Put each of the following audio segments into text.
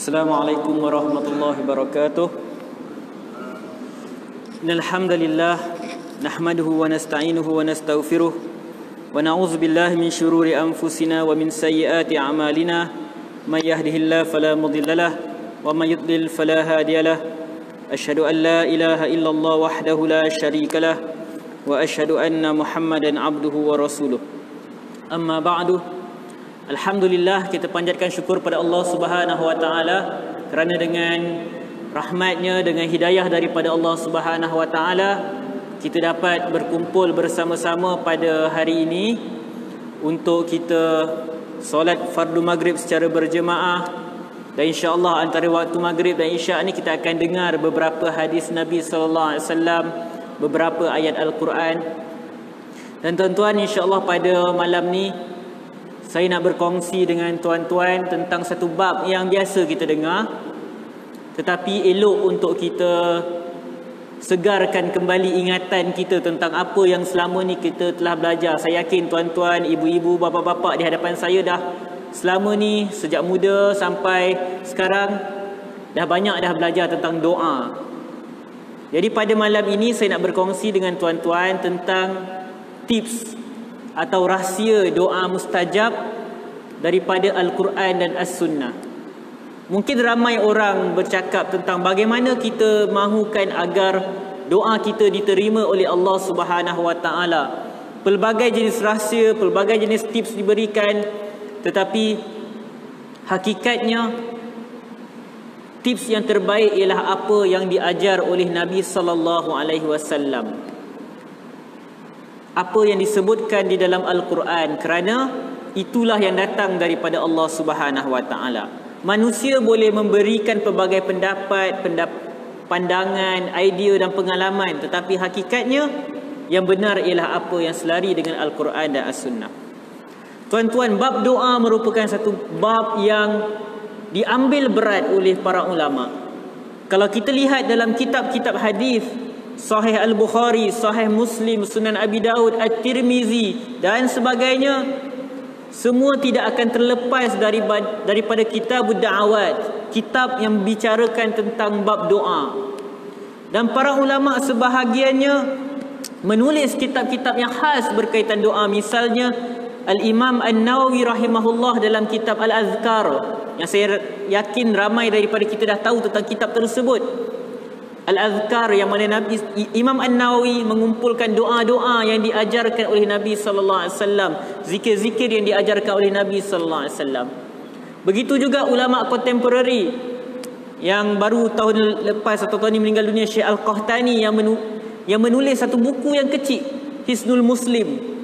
Assalamualaikum warahmatullahi wabarakatuh. Innal hamdalillah nahmaduhu wa nasta'inuhu wa nastaghfiruh wa na'udzu billahi min shururi anfusina wa min sayyiati a'malina may yahdihillahu fala mudhillalah wa may yudlil fala hadiyalah. Asyhadu an la ilaha illallah wahdahu la syarikalah wa asyhadu anna Muhammadan abduhu wa rasuluh. Amma ba'du. Alhamdulillah, kita panjatkan syukur pada Allah Subhanahu wa taala kerana dengan rahmatnya, dengan hidayah daripada Allah Subhanahu wa taala, kita dapat berkumpul bersama-sama pada hari ini untuk kita solat fardu maghrib secara berjemaah. Dan insya-Allah antara waktu maghrib dan isyak ni kita akan dengar beberapa hadis Nabi sallallahu alaihi wasallam, beberapa ayat Al-Quran. Dan tuan-tuan, insya-Allah pada malam ni saya nak berkongsi dengan tuan-tuan tentang satu bab yang biasa kita dengar, tetapi elok untuk kita segarkan kembali ingatan kita tentang apa yang selama ni kita telah belajar. Saya yakin tuan-tuan, ibu-ibu, bapa-bapa di hadapan saya dah selama ni sejak muda sampai sekarang dah banyak dah belajar tentang doa. Jadi pada malam ini saya nak berkongsi dengan tuan-tuan tentang tips atau rahsia doa mustajab daripada Al-Quran dan As-Sunnah. Mungkin ramai orang bercakap tentang bagaimana kita mahukan agar doa kita diterima oleh Allah Subhanahu wa taala. Pelbagai jenis rahsia, pelbagai jenis tips diberikan, tetapi hakikatnya tips yang terbaik ialah apa yang diajar oleh Nabi sallallahu alaihi wasallam. Apa yang disebutkan di dalam Al-Quran, kerana itulah yang datang daripada Allah Subhanahu wa taala. Manusia boleh memberikan pelbagai pendapat, pandangan, idea dan pengalaman, tetapi hakikatnya yang benar ialah apa yang selari dengan Al-Quran dan As-Sunnah. Tuan-tuan, bab doa merupakan satu bab yang diambil berat oleh para ulama. Kalau kita lihat dalam kitab-kitab hadis, Sahih Al-Bukhari, Sahih Muslim, Sunan Abi Daud, At-Tirmizi dan sebagainya, semua tidak akan terlepas daripada kitab Da'awat, kitab yang membicarakan tentang bab doa. Dan para ulama sebahagiannya menulis kitab-kitab yang khas berkaitan doa. Misalnya Al-Imam An-Nawawi rahimahullah dalam kitab Al-Azkar, yang saya yakin ramai daripada kita dah tahu tentang kitab tersebut. Al-Azkar, yang mana Imam An-Nawawi mengumpulkan doa-doa yang diajarkan oleh Nabi sallallahu alaihi wasallam, zikir-zikir yang diajarkan oleh Nabi sallallahu alaihi wasallam. Begitu juga ulama kontemporari yang baru tahun lepas atau tahun ini meninggal dunia, Syekh Al-Qahtani, yang menulis satu buku yang kecil, Hisnul Muslim.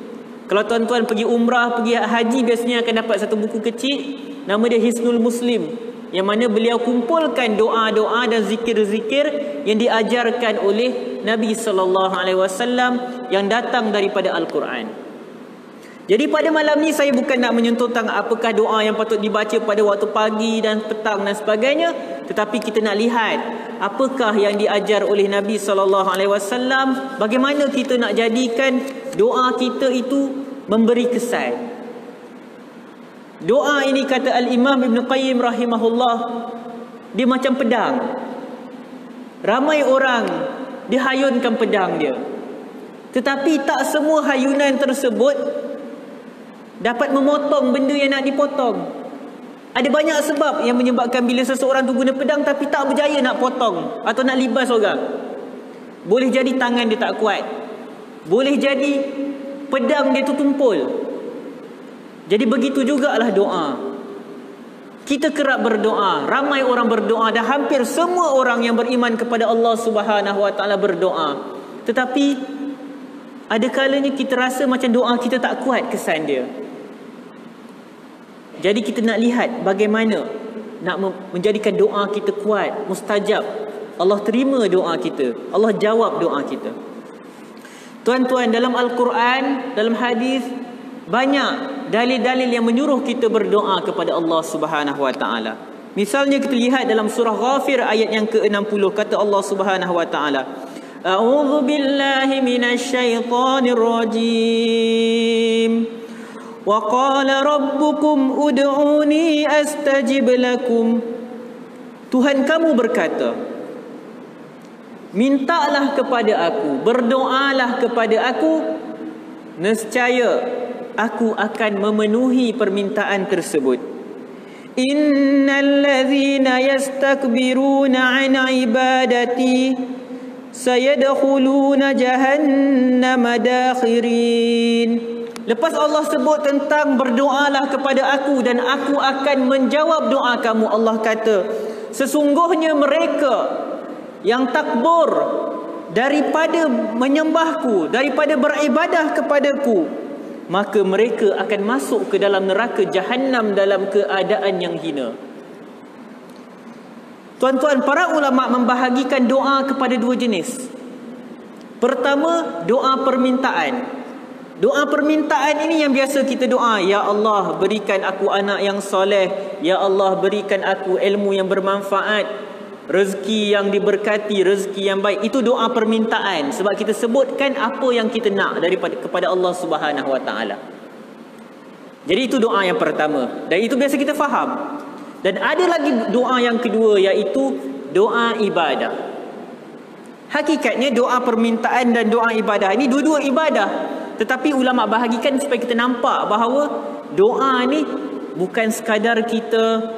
Kalau tuan-tuan pergi umrah, pergi haji, biasanya akan dapat satu buku kecil, nama dia Hisnul Muslim, yang mana beliau kumpulkan doa-doa dan zikir-zikir yang diajarkan oleh Nabi sallallahu alaihi wasallam yang datang daripada Al-Quran. Jadi pada malam ni saya bukan nak menyentuh tentang apakah doa yang patut dibaca pada waktu pagi dan petang dan sebagainya, tetapi kita nak lihat apakah yang diajar oleh Nabi sallallahu alaihi wasallam, bagaimana kita nak jadikan doa kita itu memberi kesan. Doa ini, kata Al-Imam Ibn Qayyim rahimahullah, dia macam pedang. Ramai orang dihayunkan pedang dia, tetapi tak semua hayunan tersebut dapat memotong benda yang nak dipotong. Ada banyak sebab yang menyebabkan bila seseorang tu guna pedang tapi tak berjaya nak potong atau nak libas orang. Boleh jadi tangan dia tak kuat, boleh jadi pedang dia tu tumpul. Jadi begitu jugalah doa. Kita kerap berdoa, ramai orang berdoa, dan hampir semua orang yang beriman kepada Allah Subhanahu wa taala berdoa. Tetapi ada kalanya kita rasa macam doa kita tak kuat kesan dia. Jadi kita nak lihat bagaimana nak menjadikan doa kita kuat, mustajab. Allah terima doa kita, Allah jawab doa kita. Tuan-tuan, dalam Al-Quran, dalam hadis, banyak dalil-dalil yang menyuruh kita berdoa kepada Allah Subhanahu wa taala. Misalnya kita lihat dalam surah Ghafir ayat yang ke-60, kata Allah Subhanahu wa taala, A'udzu billahi minasy syaithanir rajim. Wa qala rabbukum ud'uni astajib lakum. Tuhan kamu berkata, mintalah kepada aku, berdoalah kepada aku, nescaya aku akan memenuhi permintaan tersebut. Innal ladzina yastakbiruna 'an ibadati sayadkhuluna jahannama dakhirin. Lepas Allah sebut tentang berdoalah kepada aku dan aku akan menjawab doa kamu, Allah kata, sesungguhnya mereka yang takbur daripada menyembahku, daripada beribadah kepadaku, maka mereka akan masuk ke dalam neraka Jahannam dalam keadaan yang hina. Tuan-tuan, para ulama membahagikan doa kepada dua jenis. Pertama, doa permintaan. Doa permintaan ini yang biasa kita doa, ya Allah berikan aku anak yang soleh, ya Allah berikan aku ilmu yang bermanfaat, rezeki yang diberkati, rezeki yang baik. Itu doa permintaan, sebab kita sebutkan apa yang kita nak daripada kepada Allah Subhanahu Wa Taala. Jadi itu doa yang pertama, dan itu biasa kita faham. Dan ada lagi doa yang kedua, iaitu doa ibadah. Hakikatnya doa permintaan dan doa ibadah ini dua-dua ibadah, tetapi ulama bahagikan supaya kita nampak bahawa doa ni bukan sekadar kita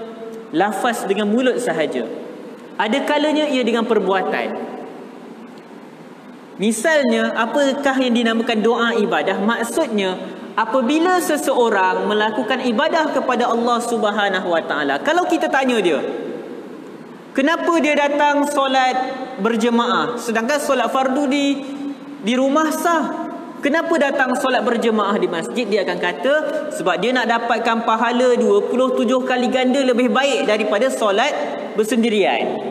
lafaz dengan mulut sahaja. Ada kalanya ia dengan perbuatan. Misalnya, apakah yang dinamakan doa ibadah? Maksudnya, apabila seseorang melakukan ibadah kepada Allah Subhanahu Wa Taala, kalau kita tanya dia, kenapa dia datang solat berjemaah sedangkan solat fardu di rumah sah? Kenapa datang solat berjemaah di masjid? Dia akan kata sebab dia nak dapatkan pahala 27 kali ganda lebih baik daripada solat bersendirian.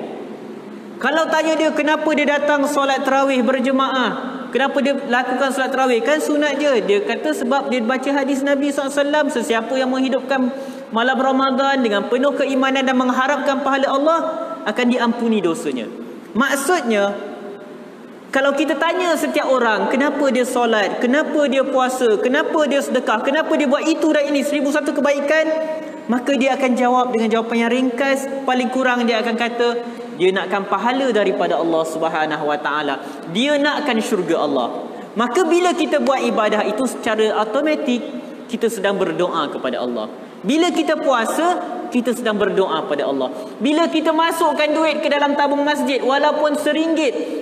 Kalau tanya dia kenapa dia datang solat tarawih berjemaah, kenapa dia lakukan solat tarawih, kan sunat je. Dia kata sebab dia baca hadis Nabi SAW, sesiapa yang menghidupkan malam Ramadan dengan penuh keimanan dan mengharapkan pahala Allah, akan diampuni dosanya. Maksudnya, kalau kita tanya setiap orang kenapa dia solat, kenapa dia puasa, kenapa dia sedekah, kenapa dia buat itu dan ini, 1001 kebaikan, maka dia akan jawab dengan jawapan yang ringkas. Paling kurang dia akan kata dia nakkan pahala daripada Allah Subhanahu Wa Taala, dia nakkan syurga Allah. Maka bila kita buat ibadah itu, secara automatik kita sedang berdoa kepada Allah. Bila kita puasa, kita sedang berdoa pada Allah. Bila kita masukkan duit ke dalam tabung masjid, walaupun RM1,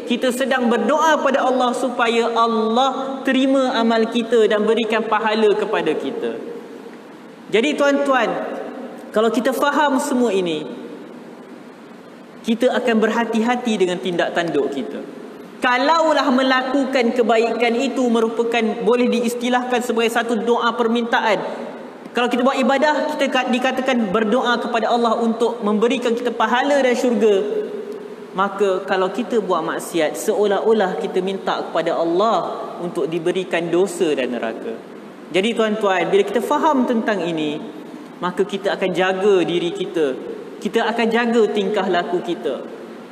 kita sedang berdoa pada Allah supaya Allah terima amal kita dan berikan pahala kepada kita. Jadi tuan-tuan, kalau kita faham semua ini, kita akan berhati-hati dengan tindak tanduk kita. Kalaulah melakukan kebaikan itu merupakan, boleh diistilahkan sebagai satu doa permintaan. Kalau kita buat ibadah, kita dikatakan berdoa kepada Allah untuk memberikan kita pahala dan syurga. Maka kalau kita buat maksiat, seolah-olah kita minta kepada Allah untuk diberikan dosa dan neraka. Jadi tuan-tuan, bila kita faham tentang ini, maka kita akan jaga diri kita. Kita akan jaga tingkah laku kita.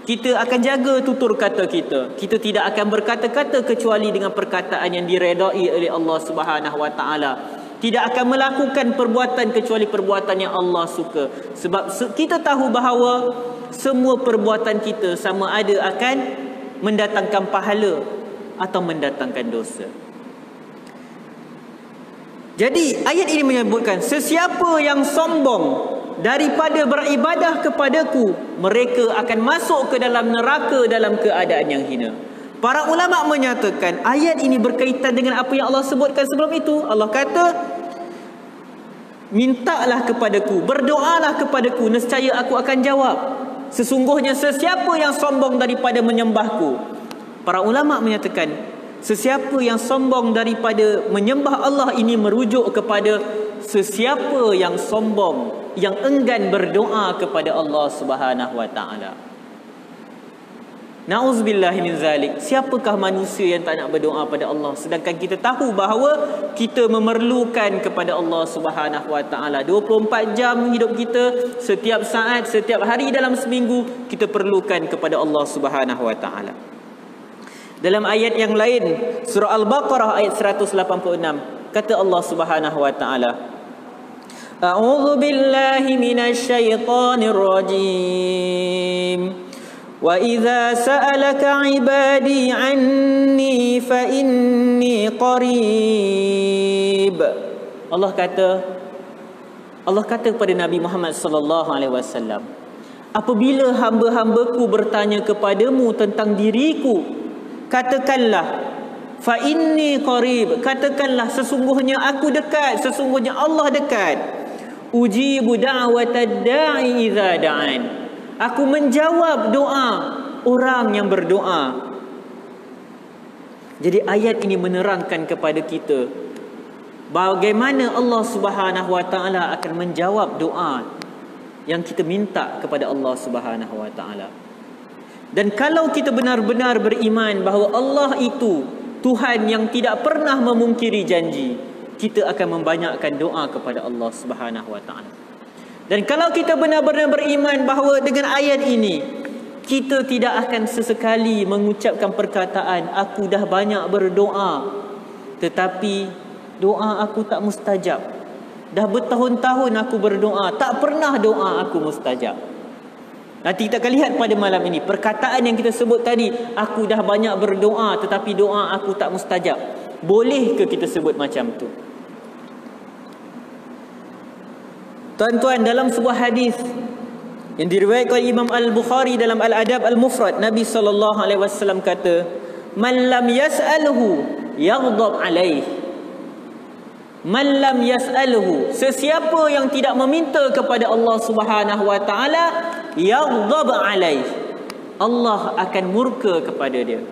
Kita akan jaga tutur kata kita. Kita tidak akan berkata-kata kecuali dengan perkataan yang diredai oleh Allah Subhanahu Wa Taala. Tidak akan melakukan perbuatan kecuali perbuatan yang Allah suka. Sebab kita tahu bahawa semua perbuatan kita sama ada akan mendatangkan pahala atau mendatangkan dosa. Jadi ayat ini menyebutkan, sesiapa yang sombong daripada beribadah kepadaku, mereka akan masuk ke dalam neraka dalam keadaan yang hina. Para ulama menyatakan ayat ini berkaitan dengan apa yang Allah sebutkan sebelum itu. Allah kata, mintalah kepadaku, berdoalah kepadaku, nescaya aku akan jawab. Sesungguhnya sesiapa yang sombong daripada menyembahku. Para ulama menyatakan sesiapa yang sombong daripada menyembah Allah ini merujuk kepada sesiapa yang sombong, yang enggan berdoa kepada Allah Subhanahu Wa Taala. Na'udzubillahi min zalik. Siapakah manusia yang tak nak berdoa pada Allah, sedangkan kita tahu bahawa kita memerlukan kepada Allah Subhanahu Wa Taala 24 jam hidup kita, setiap saat, setiap hari dalam seminggu kita perlukan kepada Allah Subhanahu Wa Taala. Dalam ayat yang lain, surah Al-Baqarah ayat 186, kata Allah Subhanahu Wa Taala, A'udzu billahi minasy syaithanir rajim. Wa idza sa'alaka 'ibadi 'anni fa inni qarib. Allah kata kepada Nabi Muhammad sallallahu alaihi wasallam, apabila hamba-hambaku bertanya kepadamu tentang diriku, katakanlah fa inni qarib, katakanlah sesungguhnya aku dekat, sesungguhnya Allah dekat. Ujibu da'watad da'i idza da'an, aku menjawab doa orang yang berdoa. Jadi ayat ini menerangkan kepada kita bagaimana Allah Subhanahu wa taala akan menjawab doa yang kita minta kepada Allah Subhanahu wa taala. Dan kalau kita benar-benar beriman bahawa Allah itu Tuhan yang tidak pernah memungkiri janji, kita akan membanyakkan doa kepada Allah Subhanahu wa taala. Dan kalau kita benar-benar beriman bahawa dengan ayat ini kita tidak akan sesekali mengucapkan perkataan aku dah banyak berdoa tetapi doa aku tak mustajab. Dah bertahun-tahun aku berdoa, tak pernah doa aku mustajab. Nanti kita akan lihat pada malam ini perkataan yang kita sebut tadi, aku dah banyak berdoa tetapi doa aku tak mustajab. Boleh ke kita sebut macam tu? Tuan-tuan, dalam sebuah hadis yang diriwayatkan oleh Imam Al-Bukhari dalam Al-Adab Al-Mufrad, Nabi SAW kata, man lam yas'alhu yaghdab alaih. Man lam yas'alhu, sesiapa yang tidak meminta kepada Allah Subhanahu wa taala, yaghdab alaih, Allah akan murka kepada dia.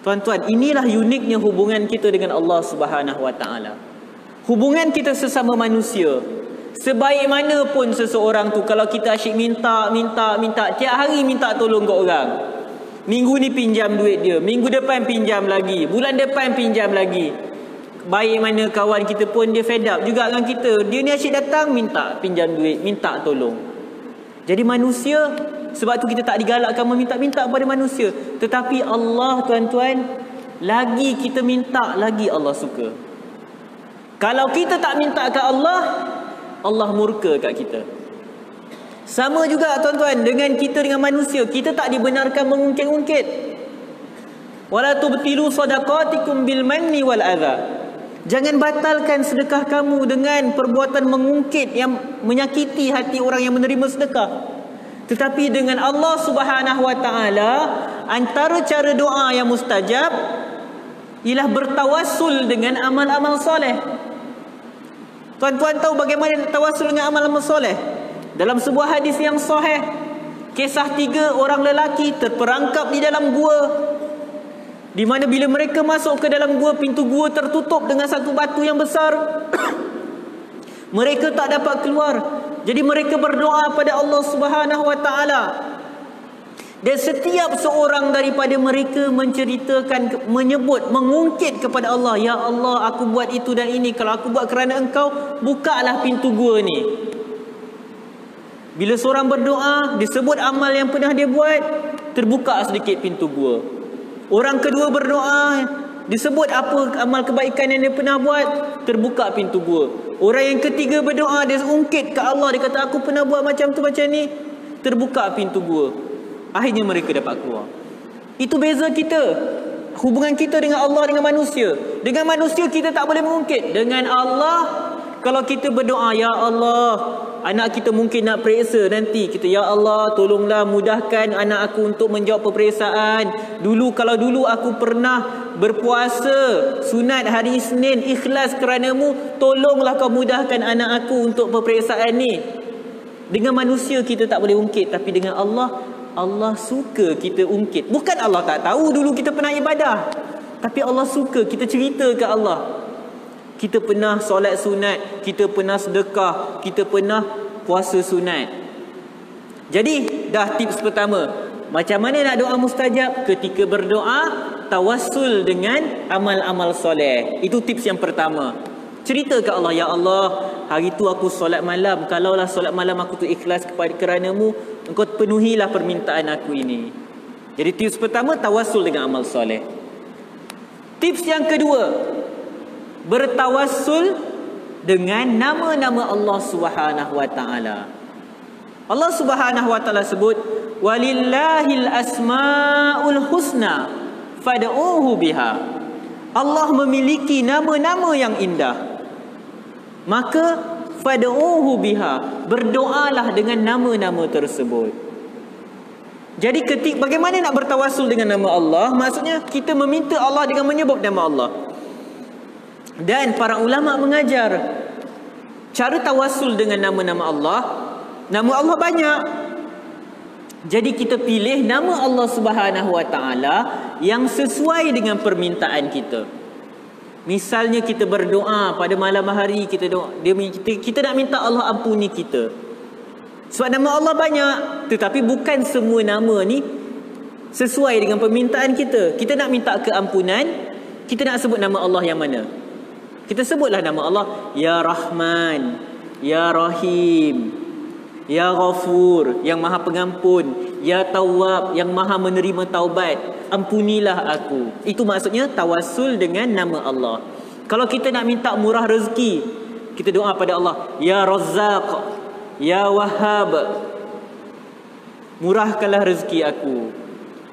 Tuan-tuan, inilah uniknya hubungan kita dengan Allah Subhanahu wa taala. Hubungan kita sesama manusia, sebaik mana pun seseorang tu, kalau kita asyik minta, tiap hari minta tolong ke orang. Minggu ni pinjam duit dia, minggu depan pinjam lagi, bulan depan pinjam lagi. Baik mana kawan kita pun dia fed up juga dengan kita. Dia ni asyik datang minta pinjam duit, minta tolong. Jadi manusia, sebab tu kita tak digalakkan meminta-minta kepada manusia. Tetapi Allah, tuan-tuan, lagi kita minta, lagi Allah suka. Kalau kita tak minta ke Allah, Allah murka kat kita. Sama juga tuan-tuan dengan kita dengan manusia, kita tak dibenarkan mengungkit-ungkit. Wala tubtilu sadaqatikum bil manni wal adha. Jangan batalkan sedekah kamu dengan perbuatan mengungkit yang menyakiti hati orang yang menerima sedekah. Tetapi dengan Allah Subhanahu wa taala, antara cara doa yang mustajab ialah bertawassul dengan amal-amal soleh. Tuan-tuan tahu bagaimana tawassul dengan amal-amal soleh? Dalam sebuah hadis yang sahih, kisah 3 orang lelaki terperangkap di dalam gua, di mana bila mereka masuk ke dalam gua, pintu gua tertutup dengan satu batu yang besar. Mereka tak dapat keluar. Jadi mereka berdoa pada Allah Subhanahu wa taala. Dan setiap seorang daripada mereka menceritakan, menyebut, mengungkit kepada Allah, ya Allah, aku buat itu dan ini. Kalau aku buat kerana Engkau, bukalah pintu gua ni. Bila seorang berdoa, disebut amal yang pernah dia buat, terbuka sedikit pintu gua. Orang kedua berdoa, disebut apa amal kebaikan yang dia pernah buat, terbuka pintu gua. Orang yang ketiga berdoa, dia ungkit ke Allah, dia kata aku pernah buat macam tu macam ni, terbuka pintu gua. Akhirnya mereka dapat keluar. Itu beza kita, hubungan kita dengan Allah, dengan manusia. Dengan manusia kita tak boleh mengungkit. Dengan Allah, kalau kita berdoa, ya Allah, anak kita mungkin nak periksa nanti, kita, ya Allah, tolonglah mudahkan anak aku untuk menjawab peperiksaan. Kalau dulu aku pernah berpuasa sunat hari Isnin ikhlas kerana-Mu, tolonglah kau mudahkan anak aku untuk peperiksaan ni. Dengan manusia kita tak boleh ungkit, tapi dengan Allah suka kita ungkit. Bukan Allah tak tahu dulu kita pernah ibadah, tapi Allah suka kita cerita ke Allah. Kita pernah solat sunat, kita pernah sedekah, kita pernah puasa sunat. Jadi dah tips pertama, macam mana nak doa mustajab? Ketika berdoa, tawassul dengan amal-amal soleh. Itu tips yang pertama. Cerita ke Allah, ya Allah, hari tu aku solat malam, kalaulah solat malam aku tu ikhlas kerana-Mu, Engkau penuhilah permintaan aku ini. Jadi tips pertama, tawassul dengan amal soleh. Tips yang kedua, bertawassul dengan nama-nama Allah Subhanahu wa taala. Allah Subhanahu wa taala sebut walillahil asmaul husna fad'uhu biha. Allah memiliki nama-nama yang indah. Maka fad'uhu biha, berdoalah dengan nama-nama tersebut. Jadi bagaimana nak bertawassul dengan nama Allah? Maksudnya kita meminta Allah dengan menyebut nama Allah. Dan para ulama mengajar cara tawassul dengan nama-nama Allah. Nama Allah banyak. Jadi kita pilih nama Allah Subhanahu wa taala yang sesuai dengan permintaan kita. Misalnya kita berdoa pada malam hari, kita nak minta Allah ampuni kita. Sebab nama Allah banyak, tetapi bukan semua nama ni sesuai dengan permintaan kita. Kita nak minta keampunan, kita nak sebut nama Allah yang mana? Kita sebutlah nama Allah, Ya Rahman, Ya Rahim, Ya Ghafur, yang Maha Pengampun, Ya Tawwab, yang Maha menerima taubat. Ampunilah aku. Itu maksudnya tawassul dengan nama Allah. Kalau kita nak minta murah rezeki, kita doa pada Allah, Ya Razzaq, Ya Wahhab, murahkanlah rezeki aku.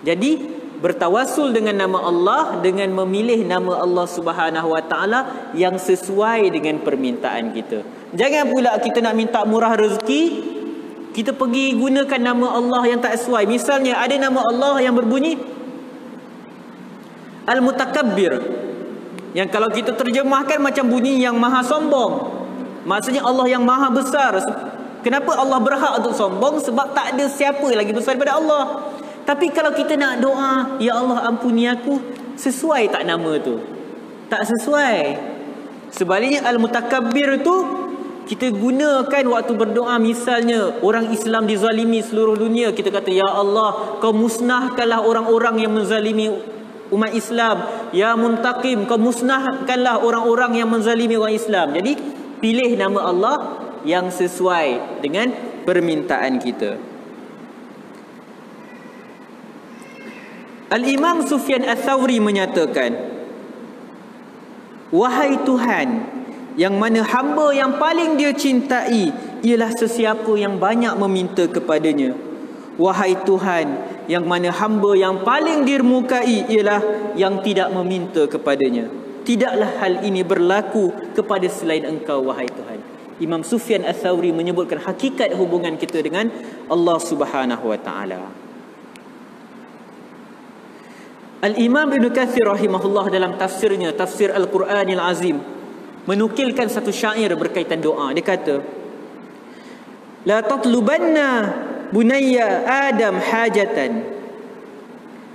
Jadi bertawassul dengan nama Allah dengan memilih nama Allah Subhanahu wa taala yang sesuai dengan permintaan kita. Jangan pula kita nak minta murah rezeki, kita pergi gunakan nama Allah yang tak sesuai. Misalnya ada nama Allah yang berbunyi Al-Mutakabbir, yang kalau kita terjemahkan macam bunyi yang maha sombong. Maksudnya Allah yang maha besar. Kenapa Allah berhak untuk sombong? Sebab tak ada siapa lagi besar daripada Allah. Tapi kalau kita nak doa, Ya Allah ampuni aku, sesuai tak nama tu? Tak sesuai. Sebaliknya Al-Mutakabbir tu kita gunakan waktu berdoa. Misalnya orang Islam dizalimi seluruh dunia, kita kata, Ya Allah, kau musnahkanlah orang-orang yang menzalimi umat Islam. Ya Muntaqim, kau musnahkanlah orang-orang yang menzalimi umat Islam. Jadi pilih nama Allah yang sesuai dengan permintaan kita. Al-Imam Sufyan Ats-Tsauri menyatakan, wahai Tuhan, yang mana hamba yang paling dia cintai ialah sesiapa yang banyak meminta kepadanya. Wahai Tuhan, yang mana hamba yang paling dirmukai ialah yang tidak meminta kepadanya. Tidaklah hal ini berlaku kepada selain Engkau, wahai Tuhan. Imam Sufyan Ats-Tsauri menyebutkan hakikat hubungan kita dengan Allah Subhanahu wa taala. Al-Imam Ibn Katsir rahimahullah dalam tafsirnya, Tafsir Al-Quranil Azim, menukilkan satu syair berkaitan doa. Dia kata, La tatlubanna bunayya Adam hajatan.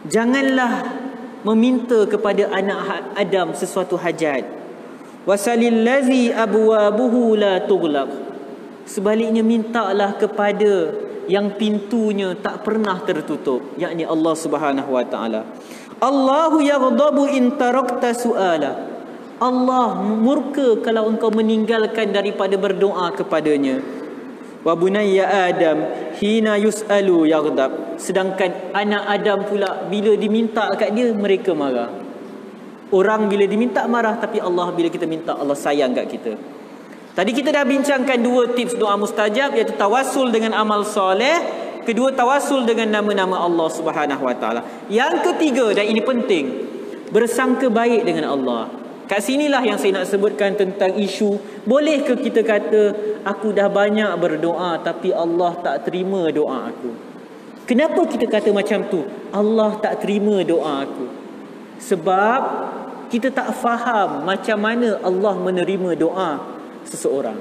Janganlah meminta kepada anak Adam sesuatu hajat. Wasalillazi abwabuhu la tughlaq. Sebaliknya mintalah kepada yang pintunya tak pernah tertutup, yakni Allah Subhanahu wa taala. Allahu yaghdabu in tarakta su'ala. Allah murka kalau engkau meninggalkan daripada berdoa kepadanya. Wa bunayya Adam hina yus'alu yaghdab. Sedangkan anak Adam pula bila diminta kat dia, mereka marah. Orang bila diminta marah, tapi Allah bila kita minta, Allah sayang kat kita. Tadi kita dah bincangkan dua tips doa mustajab, iaitu tawassul dengan amal soleh, kedua tawassul dengan nama-nama Allah Subhanahu wa taala. Yang ketiga, dan ini penting, bersangka baik dengan Allah. Kat sinilah yang saya nak sebutkan tentang isu, bolehkah kita kata aku dah banyak berdoa tapi Allah tak terima doa aku? Kenapa kita kata macam tu? Allah tak terima doa aku. Sebab kita tak faham macam mana Allah menerima doa seseorang.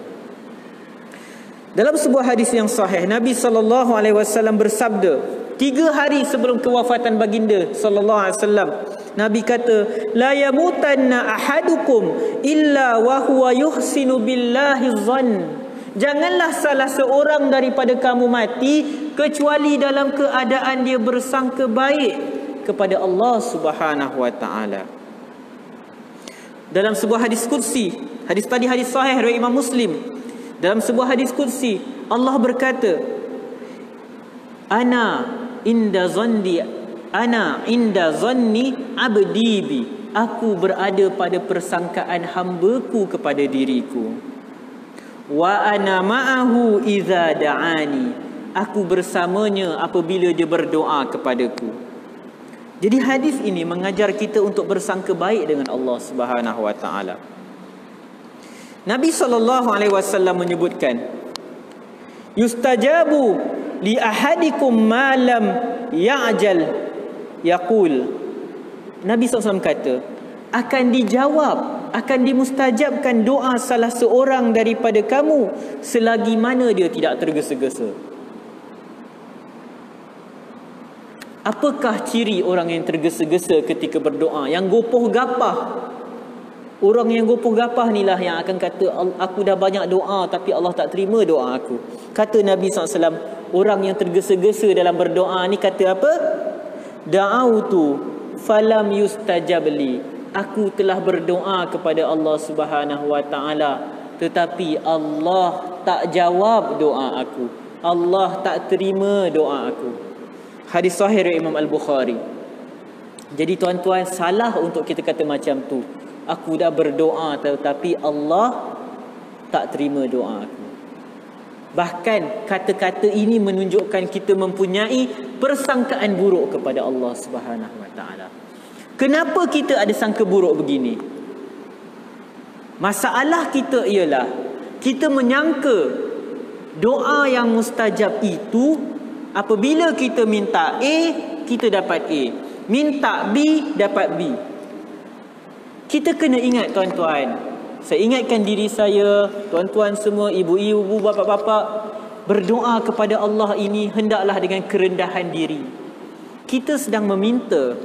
Dalam sebuah hadis yang sahih, Nabi SAW bersabda 3 hari sebelum kewafatan baginda SAW, Nabi kata, La yamutanna ahadukum illa wa huwa yuhsinu billahi dhann. Janganlah salah seorang daripada kamu mati kecuali dalam keadaan dia bersangka baik kepada Allah Subhanahu wa taala. Dalam sebuah hadis qudsi, hadis tadi hadis sahih riwayat Imam Muslim. Dalam sebuah hadis qudsi, Allah berkata, Ana inda zanni abdi bi. Aku berada pada persangkaan hamba-Ku kepada diriku. wa ana ma'ahu idza da'ani, aku bersamanya apabila dia berdoa kepadaku. Jadi hadis ini mengajar kita untuk bersangka baik dengan Allah Subhanahu wa taala. Nabi SAW menyebutkan, yustajabu li ahadikum ma lam ya'jal yaqul. Nabi SAW kata, akan dijawab, akan dimustajabkan doa salah seorang daripada kamu selagi mana dia tidak tergesa-gesa. Apakah ciri orang yang tergesa-gesa ketika berdoa? Yang gopoh gapah. Orang yang gopoh gapah inilah yang akan kata, aku dah banyak doa tapi Allah tak terima doa aku. Kata Nabi SAW, orang yang tergesa-gesa dalam berdoa ni kata apa? Da'autu falam yustajabli. Aku telah berdoa kepada Allah Subhanahu wa taala, tetapi Allah tak jawab doa aku. Allah tak terima doa aku. Hadis sahih Imam Al-Bukhari. Jadi tuan-tuan, salah untuk kita kata macam tu. Aku dah berdoa tetapi Allah tak terima doa aku. Bahkan kata-kata ini menunjukkan kita mempunyai persangkaan buruk kepada Allah Subhanahu wa taala. Kenapa kita ada sangka buruk begini? Masalah kita ialah kita menyangka doa yang mustajab itu, apabila kita minta A, kita dapat A. Minta B, dapat B. Kita kena ingat tuan-tuan. Saya ingatkan diri saya, tuan-tuan semua, ibu-ibu, bapa-bapa, berdoa kepada Allah ini hendaklah dengan kerendahan diri. Kita sedang meminta.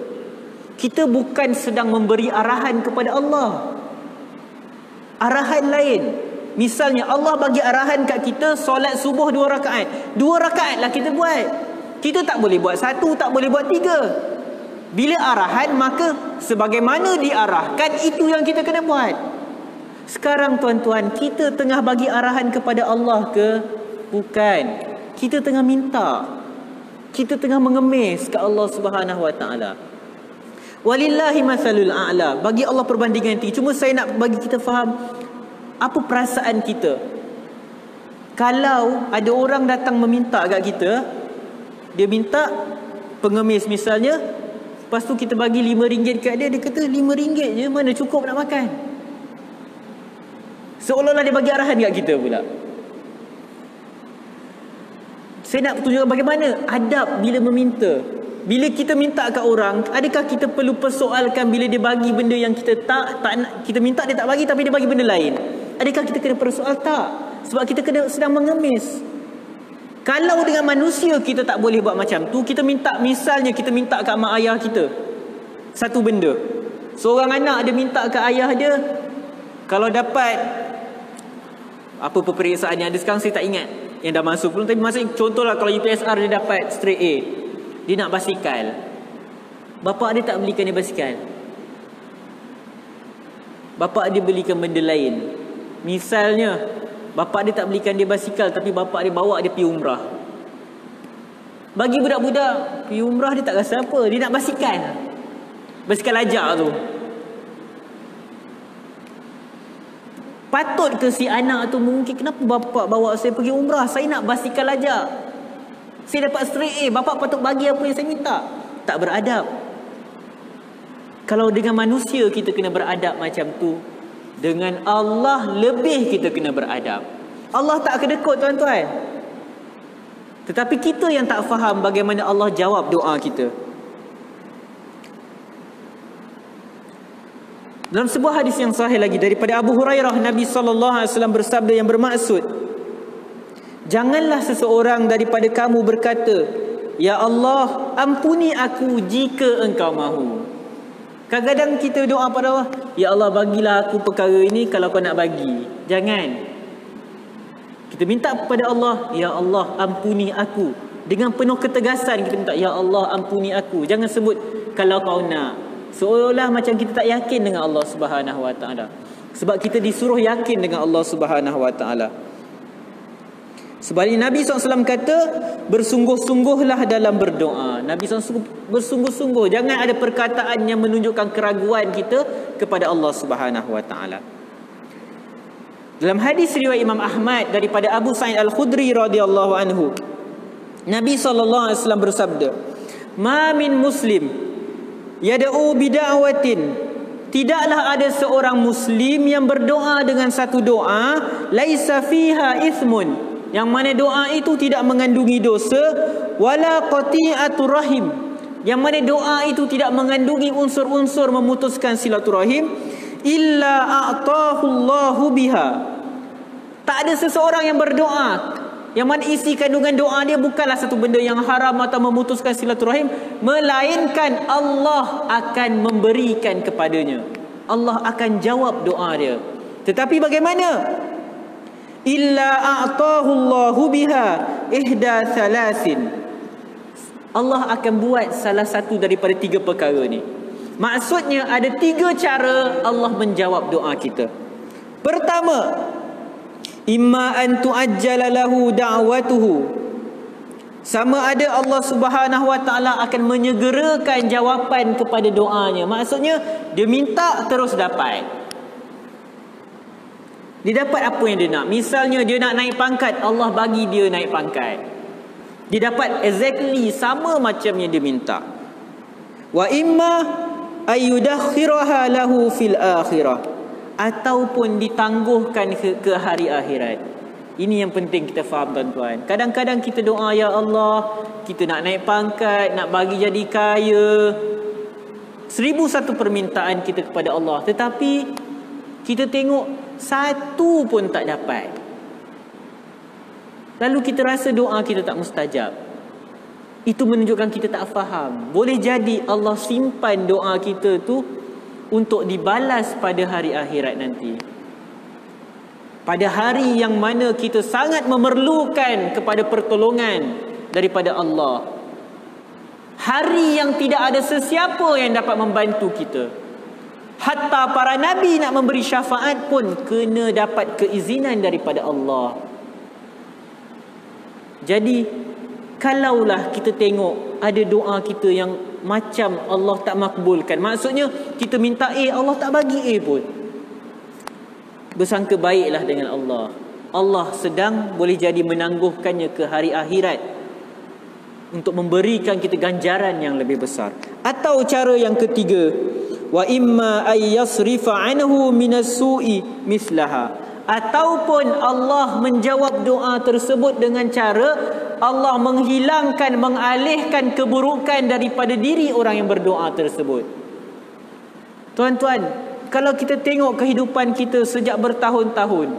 Kita bukan sedang memberi arahan kepada Allah. Arahan lain. Misalnya Allah bagi arahan kat kita solat subuh 2 rakaat. 2 rakaat lah kita buat. Kita tak boleh buat 1, tak boleh buat 3. Bila arahan, maka sebagaimana diarahkan itu yang kita kena buat. Sekarang tuan-tuan, kita tengah bagi arahan kepada Allah ke? Bukan. Kita tengah minta. Kita tengah mengemis ke Allah Subhanahu wa taala. Walillahi masalul a'la. Bagi Allah perbandingan tinggi. Cuma saya nak bagi kita faham apa perasaan kita. Kalau ada orang datang meminta kat kita, dia minta pengemis misalnya, lepas tu kita bagi RM5 kat dia, dia kata RM5 je, mana cukup nak makan. Seolah-olah dia bagi arahan kat kita pula. Saya nak tunjukkan bagaimana adab bila meminta. Bila kita minta kat orang, adakah kita perlu persoalkan bila dia bagi benda yang kita tak nak, kita minta dia tak bagi tapi dia bagi benda lain? Adakah kita kena persoal? Tak. Sebab kita sedang mengemis. Kalau dengan manusia kita tak boleh buat macam tu, kita minta, misalnya kita minta kat mak ayah kita satu benda. Seorang anak dia minta kat ayah dia, kalau dapat apa peperiksaan yang ada sekarang saya tak ingat yang dah masuk belum, tapi maksudnya contohlah kalau UPSR dia dapat straight A, dia nak basikal, bapak dia tak belikan dia basikal, bapak dia belikan benda lain. Misalnya bapak dia tak belikan dia basikal, tapi bapak dia bawa dia pergi umrah. Bagi budak-budak pergi umrah dia tak rasa apa, dia nak basikal, basikal ajak tu. Patut ke si anak tu mungkin, kenapa bapak bawa saya pergi umrah, saya nak basikal ajak, saya dapat straight A, bapak patut bagi apa yang saya minta. Tak beradab. Kalau dengan manusia kita kena beradab macam tu, dengan Allah lebih kita kena beradab. Allah tak kedekut tuan-tuan. Tetapi kita yang tak faham bagaimana Allah jawab doa kita. Dalam sebuah hadis yang sahih lagi daripada Abu Hurairah, Nabi SAW bersabda yang bermaksud, janganlah seseorang daripada kamu berkata, ya Allah, ampuni aku jika engkau mahu. Kadang-kadang kita doa pada Allah, ya Allah bagilah aku perkara ini kalau kau nak bagi. Jangan. Kita minta kepada Allah, ya Allah ampuni aku. Dengan penuh ketegasan kita minta, ya Allah ampuni aku. Jangan sebut kalau kau nak. Seolah macam kita tak yakin dengan Allah Subhanahu wa taala. Sebab kita disuruh yakin dengan Allah Subhanahu wa taala. Sebaliknya Nabi SAW kata, bersungguh-sungguhlah dalam berdoa. Nabi SAW bersungguh-sungguh. Jangan ada perkataan yang menunjukkan keraguan kita kepada Allah Subhanahu wa taala. Dalam hadis riwayat Imam Ahmad daripada Abu Sa'id Al-Khudri radhiyallahu anhu, Nabi SAW bersabda, "Ma min muslim yad'u bida'watin," tidaklah ada seorang muslim yang berdoa dengan satu doa, laisa fiha ithmun, yang mana doa itu tidak mengandungi dosa, wala qati'atur rahim, yang mana doa itu tidak mengandungi unsur-unsur memutuskan silaturahim, illa a'tahu Allahu biha. Tak ada seseorang yang berdoa yang mana isi kandungan doa dia bukanlah satu benda yang haram atau memutuskan silaturahim, melainkan Allah akan memberikan kepadanya. Allah akan jawab doa dia. Tetapi bagaimana? Illa a'tahu Allahu biha ihda thalathin. Allah akan buat salah satu daripada 3 perkara ni. Maksudnya ada 3 cara Allah menjawab doa kita. Pertama, imma an tu'ajjala lahu da'watuhu, sama ada Allah Subhanahu wa taala akan menyegerakan jawapan kepada doanya. Maksudnya dia minta terus dapat. Dia dapat apa yang dia nak. Misalnya dia nak naik pangkat, Allah bagi dia naik pangkat. Dia dapat exactly sama macam yang dia minta. Wa imma ayyudakhiraha lahu fil akhirah, ataupun ditangguhkan ke hari akhirat. Ini yang penting kita faham, tuan-tuan. Kadang-kadang kita doa, ya Allah, kita nak naik pangkat, nak bagi jadi kaya, 1001 permintaan kita kepada Allah, tetapi kita tengok satu pun tak dapat. Lalu kita rasa doa kita tak mustajab. Itu menunjukkan kita tak faham. Boleh jadi Allah simpan doa kita tu untuk dibalas pada hari akhirat nanti. Pada hari yang mana kita sangat memerlukan kepada pertolongan daripada Allah. Hari yang tidak ada sesiapa yang dapat membantu kita. Hatta para nabi nak memberi syafaat pun kena dapat keizinan daripada Allah. Jadi kalaulah kita tengok ada doa kita yang macam Allah tak makbulkan, maksudnya kita minta A, Allah tak bagi A pun, bersangka baiklah dengan Allah. Allah sedang boleh jadi menangguhkannya ke hari akhirat untuk memberikan kita ganjaran yang lebih besar. Atau cara yang ketiga, wa imma ay yasrifa anhu minas su'i mislaha, ataupun Allah menjawab doa tersebut dengan cara Allah menghilangkan, mengalihkan keburukan daripada diri orang yang berdoa tersebut. Tuan-tuan, kalau kita tengok kehidupan kita sejak bertahun-tahun,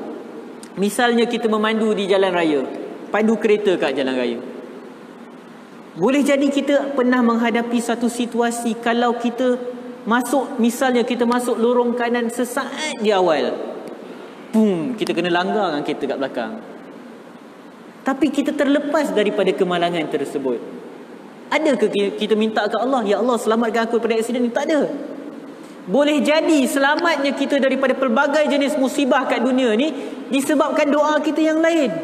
misalnya kita memandu di jalan raya, pandu kereta kat jalan raya, boleh jadi kita pernah menghadapi satu situasi kalau kita masuk, misalnya kita masuk lorong kanan sesaat di awal, boom, kita kena langgar dengan kereta kat belakang. Tapi kita terlepas daripada kemalangan tersebut. Adakah kita minta ke Allah, ya Allah selamatkan aku daripada aksiden ni? Tak ada. Boleh jadi selamatnya kita daripada pelbagai jenis musibah kat dunia ni disebabkan doa kita yang lain.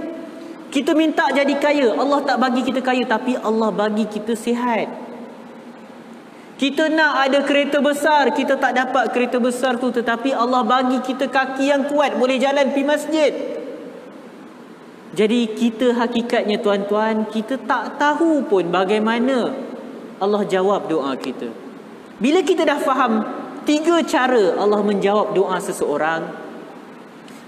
Kita minta jadi kaya, Allah tak bagi kita kaya, tapi Allah bagi kita sihat. Kita nak ada kereta besar, kita tak dapat kereta besar tu, tetapi Allah bagi kita kaki yang kuat, boleh jalan pergi masjid. Jadi kita hakikatnya, tuan-tuan, kita tak tahu pun bagaimana Allah jawab doa kita. Bila kita dah faham 3 cara Allah menjawab doa seseorang,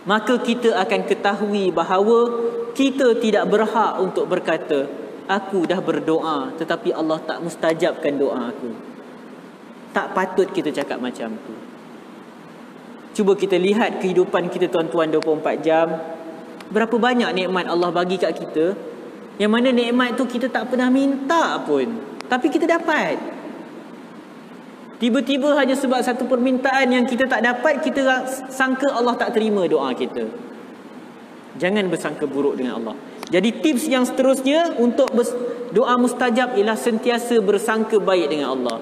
maka kita akan ketahui bahawa kita tidak berhak untuk berkata, aku dah berdoa tetapi Allah tak mustajabkan doa aku. Tak patut kita cakap macam tu. Cuba kita lihat kehidupan kita, tuan-tuan, 24 jam. Berapa banyak nikmat Allah bagi kat kita, yang mana nikmat tu kita tak pernah minta pun, tapi kita dapat. Tiba-tiba hanya sebab satu permintaan yang kita tak dapat, kita sangka Allah tak terima doa kita. Jangan bersangka buruk dengan Allah. Jadi tips yang seterusnya untuk doa mustajab ialah sentiasa bersangka baik dengan Allah.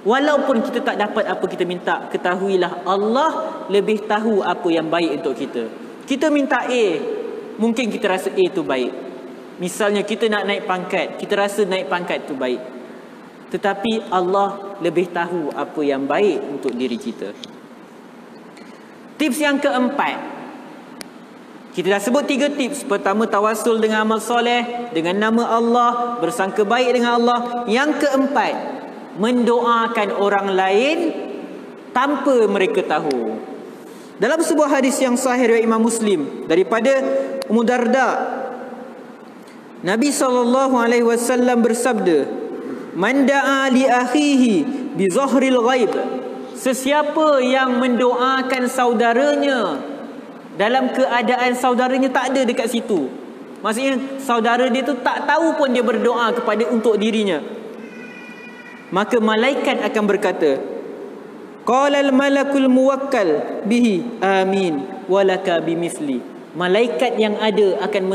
Walaupun kita tak dapat apa kita minta, ketahuilah Allah lebih tahu apa yang baik untuk kita. Kita minta A, mungkin kita rasa A tu baik. Misalnya kita nak naik pangkat, kita rasa naik pangkat tu baik, tetapi Allah lebih tahu apa yang baik untuk diri kita. Tips yang keempat, Kita dah sebut 3 tips. Pertama, tawasul dengan amal soleh, dengan nama Allah, bersangka baik dengan Allah. Yang keempat, mendoakan orang lain tanpa mereka tahu. Dalam sebuah hadis yang sahih riwayat Imam Muslim daripada Ummu Darda, Nabi SAW bersabda, "Man da'a li akhihi bi zahril ghaib." Sesiapa yang mendoakan saudaranya dalam keadaan saudaranya tak ada dekat situ, maksudnya saudara dia tu tak tahu pun dia berdoa kepada untuk dirinya, maka malaikat akan berkata, "Qala al-malakul muwakkal bihi amin walaka bimithli." Malaikat yang ada akan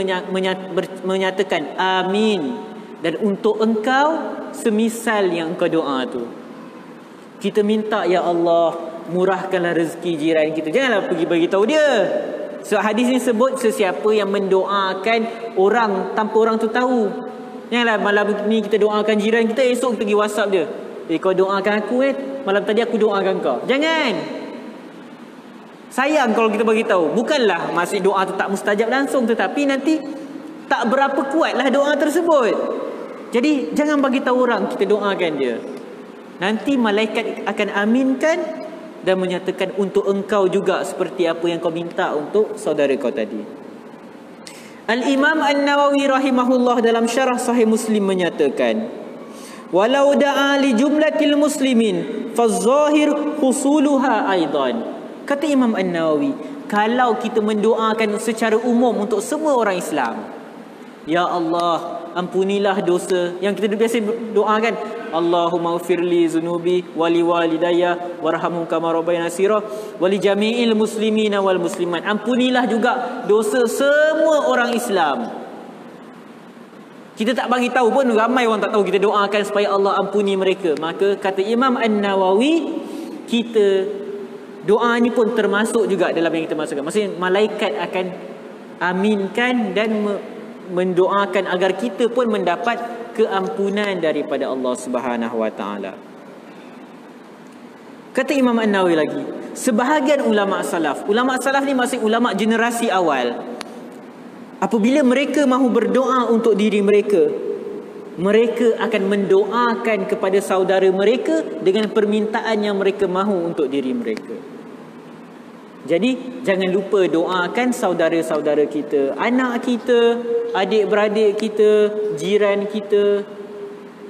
menyatakan amin, dan untuk engkau semisal yang engkau doa tu. Kita minta, ya Allah, murahkanlah rezeki jiran kita. Janganlah pergi bagi tahu dia. So hadis ni sebut sesiapa yang mendoakan orang tanpa orang tu tahu. Janganlah malam ni kita doakan jiran kita, esok kita pergi WhatsApp dia, kau doakan aku malam tadi aku doakan kau. Jangan. Sayang kalau kita bagi tahu. Bukanlah maksud doa tu tak mustajab langsung, tetapi nanti tak berapa kuatlah doa tersebut. Jadi jangan bagi tahu orang kita doakan dia. Nanti malaikat akan aminkan dan menyatakan untuk engkau juga seperti apa yang kau minta untuk saudara kau tadi. Al-Imam An-Nawawi rahimahullah dalam syarah Sahih Muslim menyatakan, "Walau da'a li jumlatil muslimin faz-zahir husuluha aidan." Kata Imam An-Nawawi, kalau kita mendoakan secara umum untuk semua orang Islam, ya Allah, ampunilah dosa yang kita biasa doakan, Allahumma ufirli zunubi wali walidayya warhamhum kama rabbayana shira wali jami'il muslimina wal muslimat. Ampunilah juga dosa semua orang Islam. Kita tak bagi tahu pun, ramai orang tak tahu kita doakan supaya Allah ampuni mereka. Maka kata Imam An-Nawawi, kita doa ni pun termasuk juga dalam yang kita masukkan. Maksudnya malaikat akan aminkan dan mendoakan agar kita pun mendapat keampunan daripada Allah Subhanahu wa taala. Kata Imam An-Nawawi lagi, sebahagian ulama salaf ni maksud ulama generasi awal, apabila mereka mahu berdoa untuk diri mereka, mereka akan mendoakan kepada saudara mereka dengan permintaan yang mereka mahu untuk diri mereka. Jadi jangan lupa doakan saudara-saudara kita, anak kita, adik-beradik kita, jiran kita.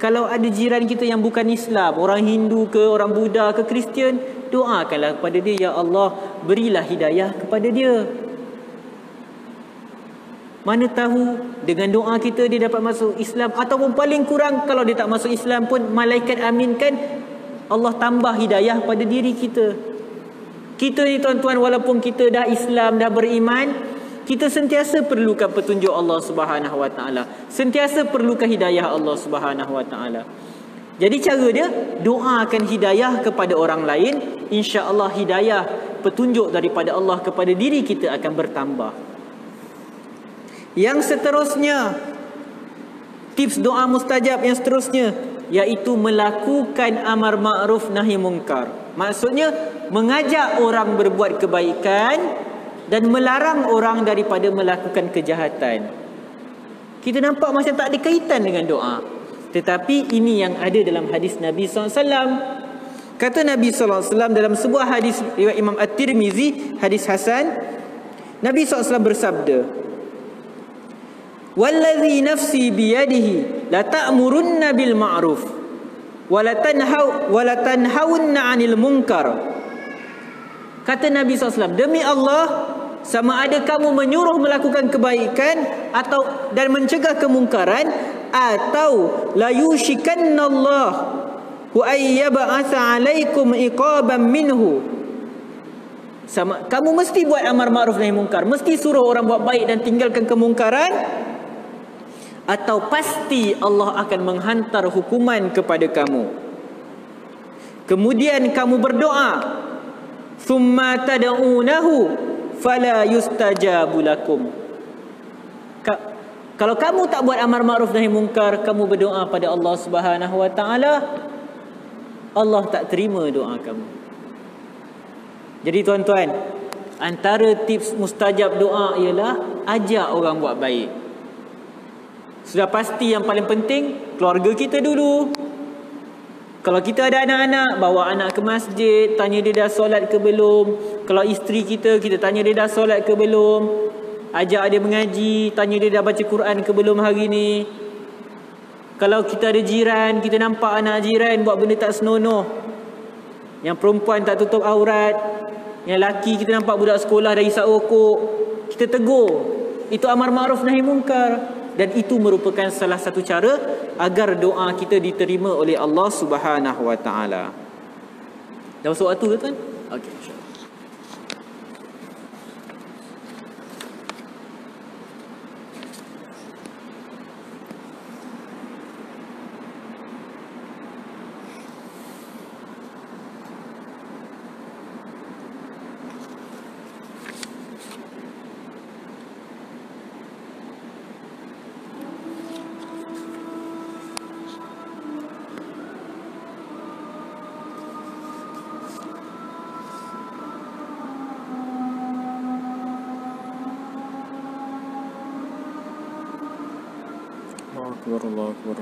Kalau ada jiran kita yang bukan Islam, orang Hindu ke, orang Buddha ke, Kristian, doakanlah kepada dia, ya Allah, berilah hidayah kepada dia. Mana tahu dengan doa kita dia dapat masuk Islam, ataupun paling kurang kalau dia tak masuk Islam pun malaikat aminkan, Allah tambah hidayah pada diri kita. Kita ni tuan-tuan, walaupun kita dah Islam, dah beriman, kita sentiasa perlukan petunjuk Allah Subhanahu wa taala. Sentiasa perlukan hidayah Allah Subhanahu wa taala. Jadi cara dia, doakan hidayah kepada orang lain, insya-Allah hidayah petunjuk daripada Allah kepada diri kita akan bertambah. Yang seterusnya, tips doa mustajab yang seterusnya, iaitu melakukan amar ma'ruf nahi mungkar. Maksudnya mengajak orang berbuat kebaikan dan melarang orang daripada melakukan kejahatan. Kita nampak macam tak ada kaitan dengan doa, tetapi ini yang ada dalam hadis Nabi SAW. Kata Nabi SAW dalam sebuah hadis riwayat Imam At-Tirmizi, hadis hasan, Nabi SAW bersabda, "Wallazi nafsi biyadihi la ta'murunna bil ma'ruf wa la tanhawunna 'anil munkar." Kata Nabi SAW, demi Allah, sama ada kamu menyuruh melakukan kebaikan dan mencegah kemungkaran, atau la yushikannallah wa ayyab'atsa 'alaikum iqaban minhu. Kamu mesti buat amar ma'ruf nahi mungkar, mesti suruh orang buat baik dan tinggalkan kemungkaran, atau pasti Allah akan menghantar hukuman kepada kamu. Kemudian kamu berdoa, thumma tad'unahu fala yustajabu lakum. Kalau kamu tak buat amar ma'ruf nahi mungkar, kamu berdoa pada Allah Subhanahu wa taala, Allah tak terima doa kamu. Jadi tuan-tuan, Antara tips mustajab doa ialah ajak orang buat baik. Sudah pasti yang paling penting keluarga kita dulu. Kalau kita ada anak-anak, bawa anak ke masjid, tanya dia dah solat ke belum. Kalau isteri kita tanya dia dah solat ke belum. Ajak dia mengaji, tanya dia dah baca Quran ke belum hari ni. Kalau kita ada jiran, kita nampak anak jiran buat benda tak senonoh, yang perempuan tak tutup aurat, yang laki kita nampak budak sekolah dah isap rokok, kita tegur. Itu amar ma'ruf nahi munkar. Dan itu merupakan salah satu cara agar doa kita diterima oleh Allah Subhanahu Wa Taala. Dah masuk waktu ke tuan? Okey, insya-Allah. Allah Akbar.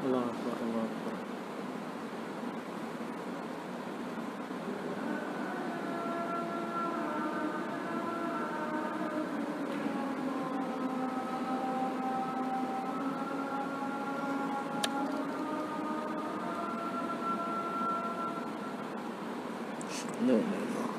Allah Akbar, Allah Akbar. La ilaha illallah.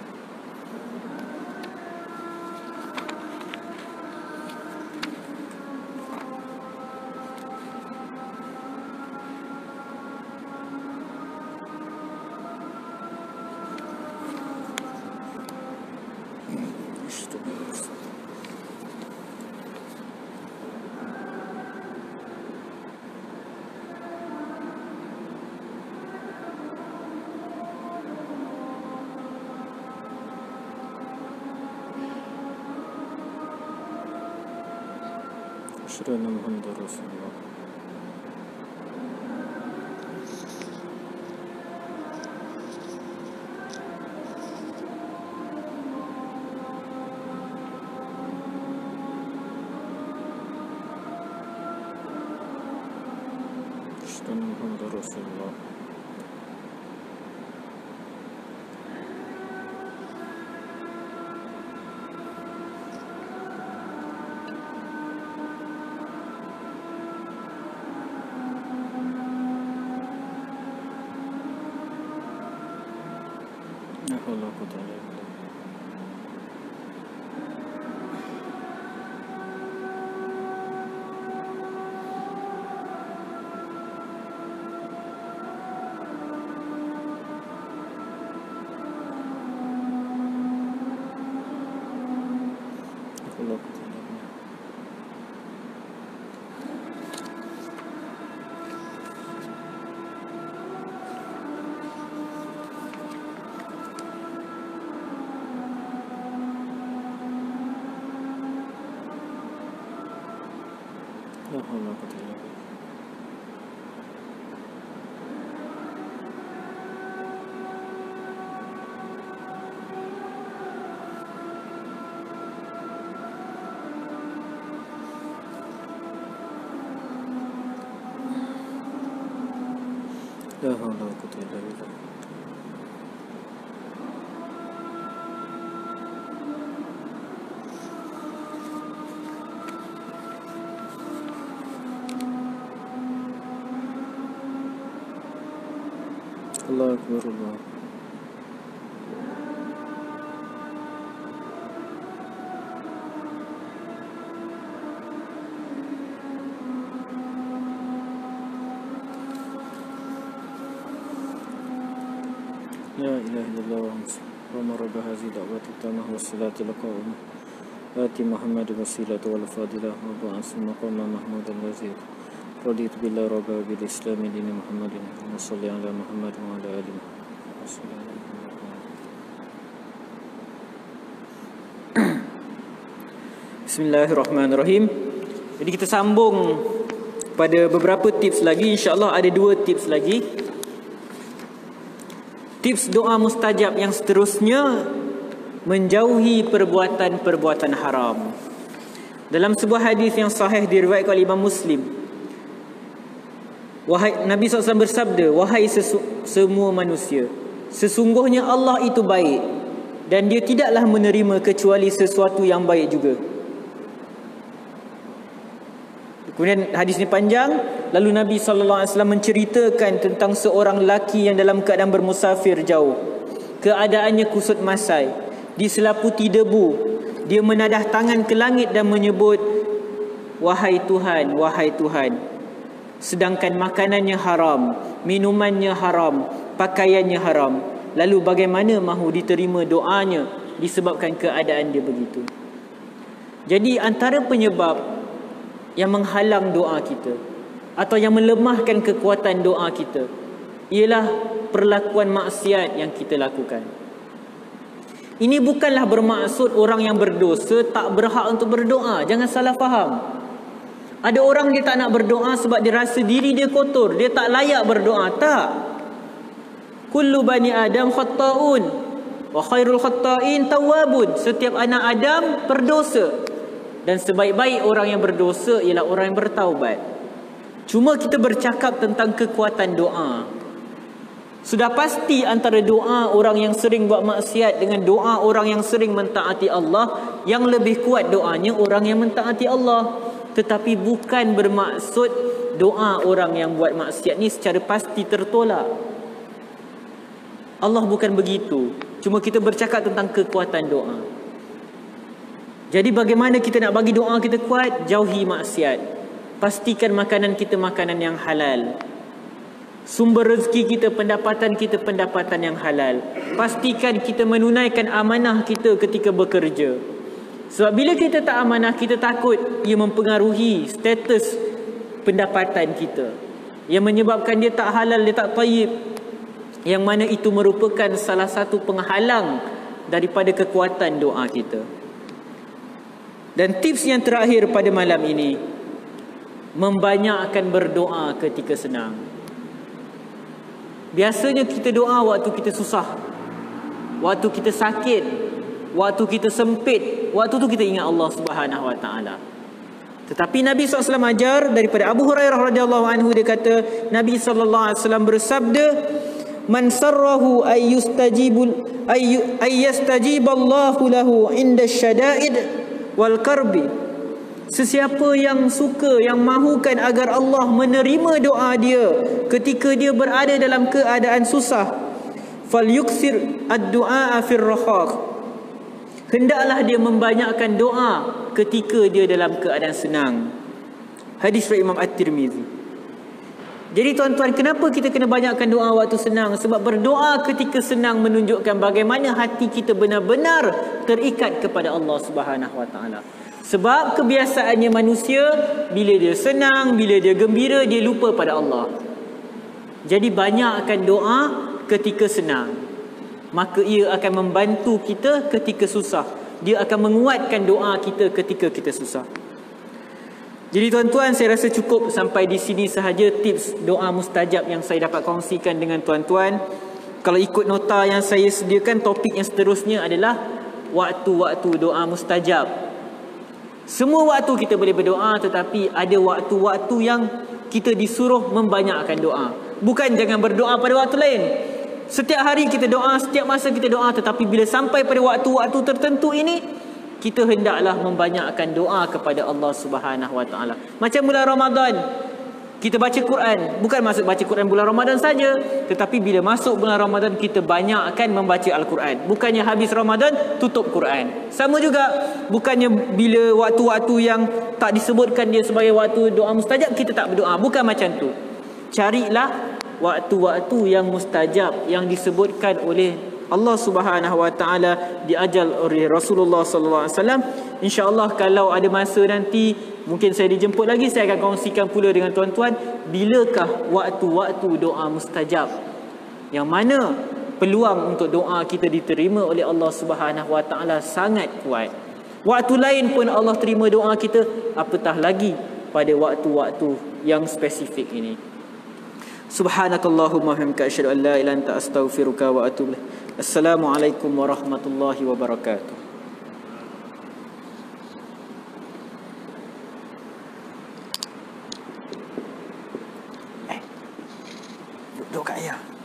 Asyhadu anna Muhammadar Rasulullah. Asyhadu anna Muhammadar Rasulullah. Allah Ta'ala. Allah Ta'ala. La haula wa la quwwata illa billah. La haula wa la quwwata illa billah. Allah Akbar, Allah. La ilaha illallah wa maraba hazi da'wati tamah wa salatu laqa'umah Ati Muhammad wasilatu wal fadilah wa ba'asu maqama Mahmud al-Wazir Raditu billah rabba bil islami dini Muhammadin wa salli ala Muhammad wa ala alihi Bismillahirrahmanirrahim. Jadi kita sambung pada beberapa tips lagi. InsyaAllah ada 2 tips lagi. Tips doa mustajab yang seterusnya, menjauhi perbuatan-perbuatan haram. Dalam sebuah hadis yang sahih diriwayatkan oleh Imam Muslim, Nabi SAW bersabda, wahai semua manusia, sesungguhnya Allah itu baik dan dia tidaklah menerima kecuali sesuatu yang baik juga. Kemudian hadis ini panjang. Lalu Nabi SAW menceritakan tentang seorang lelaki yang dalam keadaan bermusafir jauh, keadaannya kusut masai, diselaputi debu. Dia menadah tangan ke langit dan menyebut, wahai Tuhan, wahai Tuhan. Sedangkan makanannya haram, minumannya haram, pakaiannya haram. Lalu bagaimana mahu diterima doanya disebabkan keadaan dia begitu? Jadi antara penyebab yang menghalang doa kita atau yang melemahkan kekuatan doa kita ialah perlakuan maksiat yang kita lakukan. Ini bukanlah bermaksud orang yang berdosa tak berhak untuk berdoa. Jangan salah faham. Ada orang dia tak nak berdoa sebab dia rasa diri dia kotor, dia tak layak berdoa. Tak. Kullu bani Adam khatta'un wa khairul khatta'in tawwabun. Setiap anak Adam berdosa dan sebaik-baik orang yang berdosa ialah orang yang bertaubat. Cuma kita bercakap tentang kekuatan doa. Sudah pasti antara doa orang yang sering buat maksiat dengan doa orang yang sering mentaati Allah, yang lebih kuat doanya orang yang mentaati Allah. Tetapi bukan bermaksud doa orang yang buat maksiat ni secara pasti tertolak. Allah bukan begitu. Cuma kita bercakap tentang kekuatan doa. Jadi bagaimana kita nak bagi doa kita kuat? Jauhi maksiat. Pastikan makanan kita makanan yang halal. Sumber rezeki kita, pendapatan yang halal. Pastikan kita menunaikan amanah kita ketika bekerja. Sebab bila kita tak amanah, kita takut ia mempengaruhi status pendapatan kita, yang menyebabkan dia tak halal, dia tak tayyib, yang mana itu merupakan salah satu penghalang daripada kekuatan doa kita. Dan tips yang terakhir pada malam ini, membanyakkan berdoa ketika senang. Biasanya kita doa waktu kita susah, waktu kita sakit, waktu kita sempit. Waktu tu kita ingat Allah Subhanahu Wa Taala. Tetapi Nabi SAW ajar daripada Abu Hurairah radhiyallahu anhu, dia kata Nabi SAW bersabda, man sarrahu ayyastajiballahu lahu inda syada'id wal karbi. Sesiapa yang suka, yang mahukan agar Allah menerima doa dia ketika dia berada dalam keadaan susah, falyuksir ad-du'a fir rakhaq, hendaklah dia membanyakkan doa ketika dia dalam keadaan senang. Hadis riwayat Imam At-Tirmizi. Jadi tuan-tuan, kenapa kita kena banyakkan doa waktu senang? Sebab berdoa ketika senang menunjukkan bagaimana hati kita benar-benar terikat kepada Allah Subhanahu Wa Taala. Sebab kebiasaannya manusia, bila dia senang, bila dia gembira, dia lupa pada Allah. Jadi banyakkan doa ketika senang, maka ia akan membantu kita ketika susah. Dia akan menguatkan doa kita ketika kita susah. Jadi tuan-tuan, saya rasa cukup sampai di sini sahaja tips doa mustajab yang saya dapat kongsikan dengan tuan-tuan. Kalau ikut nota yang saya sediakan, topik yang seterusnya adalah waktu-waktu doa mustajab. Semua waktu kita boleh berdoa, tetapi ada waktu-waktu yang kita disuruh membanyakkan doa. Bukan jangan berdoa pada waktu lain. Setiap hari kita doa, setiap masa kita doa, tetapi bila sampai pada waktu-waktu tertentu ini, kita hendaklah membanyakkan doa kepada Allah Subhanahu Wa Taala. Macam bulan Ramadan, kita baca Quran. Bukan maksud baca Quran bulan Ramadan saja, tetapi bila masuk bulan Ramadan, kita banyakkan membaca Al-Quran. Bukannya habis Ramadan tutup Quran. Sama juga, bukannya bila waktu-waktu yang tak disebutkan dia sebagai waktu doa mustajab, kita tak berdoa. Bukan macam tu. Carilah waktu-waktu yang mustajab, yang disebutkan oleh Allah Subhanahu Wa Taala, diajar oleh Rasulullah sallallahu alaihi wasallam. Insya-Allah kalau ada masa nanti, mungkin saya dijemput lagi, saya akan kongsikan pula dengan tuan-tuan bilakah waktu-waktu doa mustajab, yang mana peluang untuk doa kita diterima oleh Allah Subhanahu Wa Taala sangat kuat. Waktu lain pun Allah terima doa kita, apatah lagi pada waktu-waktu yang spesifik ini. Subhanakallahumma wa bihamdika asyhadu an la ilaha illa anta astaghfiruka wa atubu ilaik. Assalamualaikum warahmatullahi wabarakatuh. Duduk kat ayah.